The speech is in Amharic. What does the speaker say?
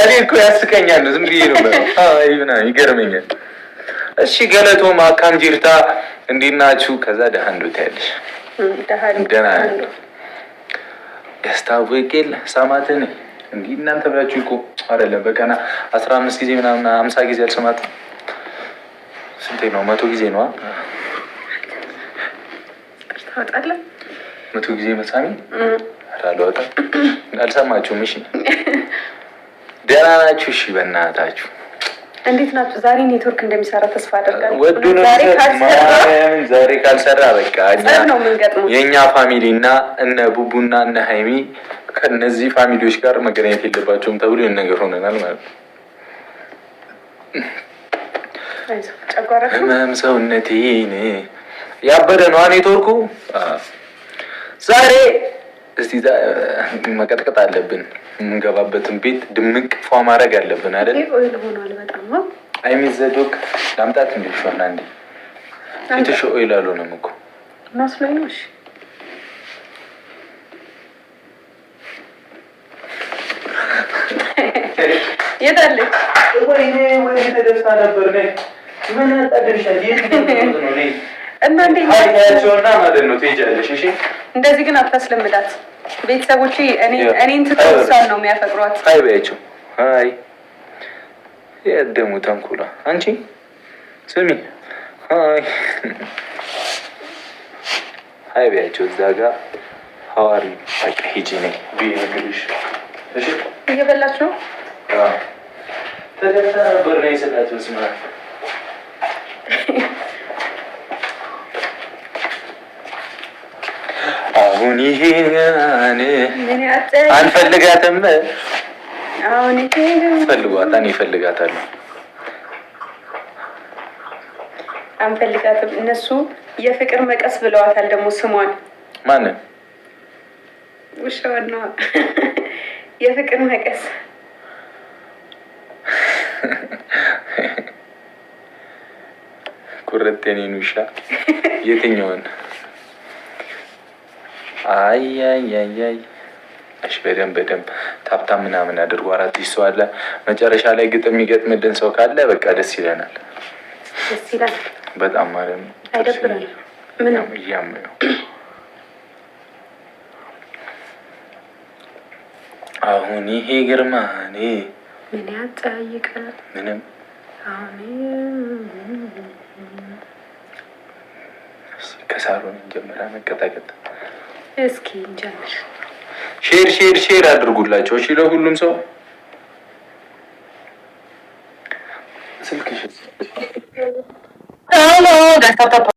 እኔ እኮ ያስቀኛል፣ ዝም ብዬ ነው ይገርመኛል። እሺ ገለቶማ አካም ጅርታ እንዴት ናችሁ? ከዛ ደሃ እንዶ ታያለሽ ደህና ያስታውቂል ሰማትን እንዲህ እናንተ ብላችሁ እኮ አይደለም በቀና 15 ጊዜ ምናምን 50 ጊዜ አልሰማትም። ስንቴ ነው? 100 ጊዜ ነው። 100 ጊዜ መሳሚ አላወጣ አልሰማችሁም? እሺ ደህና ናችሁ? እሺ በእናታችሁ እንዴት ናችሁ? ዛሬ ኔትወርክ እንደሚሰራ ተስፋ አደርጋለሁ። ዛሬ ካልሰራ በቃ የእኛ ፋሚሊ እና እነ ቡቡና እነ ሀይሚ ከነዚህ ፋሚሊዎች ጋር መገናኘት የለባቸውም ተብሎ ነገር ሆነናል ማለት ነው። ህመም ሰውነቴን ያበደ ነው ኔትወርኩ። ዛሬ እስቲ መቀጥቀጥ አለብን። የምንገባበትን ቤት ድምቅ ፏ ማድረግ አለብን አይደል? አይሚዘዶክ ላምጣት እንዲሻና እንዴ ፊትሽ ኦይል አልሆነም እኮ መስሎኝ ነው። እሺ የታለች? ወይኔ ተደስታ ነበር ነኝ ምን አጣደርሻል? ነው ነኝ እና እንዴ ያቸውና ማለት ነው ትሄጃለሽ። እሺ እንደዚህ ግን አታስለምዳት። ቤተሰቦቼ እኔን ትተውሳል ነው የሚያፈቅሯት። አይ በያቸው። አይ የደሙ ተንኩላ አንቺ ስሚ። አይ በያቸው። እዛ ጋር ሐዋሪ በቃ ሂጂ ነኝ ቢነግርሽ። እሺ እየበላችሁ ነው? አዎ ተደፍታ ነበር ነኝ ስላት መስማ አሁን ይሄ አንፈልጋትም። አሁን ይሄ ፈልጓት እኔ እፈልጋታለሁ። አንፈልጋትም። እነሱ የፍቅር መቀስ ብለዋታል። ደግሞ ስሟን ማንን? ውሻዋን ነው የፍቅር መቀስ። ኩረት የኔን ውሻ የትኛውን? አይ እሺ በደንብ ታብታ ምናምን አድርጎ 4 ሰው አለ። መጨረሻ ላይ ግጥም የሚገጥምልን ሰው ካለ በቃ ደስ ይለናል። ደስ ይላል በጣም ማለት ነው። አይደብርም? ምንም እያመነው አሁን ይሄ ግርማኔ ምን ያጠያይቃል? ምንም ከሳሎን ጀምራ መቀጣቀጥ። እስኪ እንጀምር። ሼር አድርጉላቸው እሺ፣ ለሁሉም ሰው ስልክሽ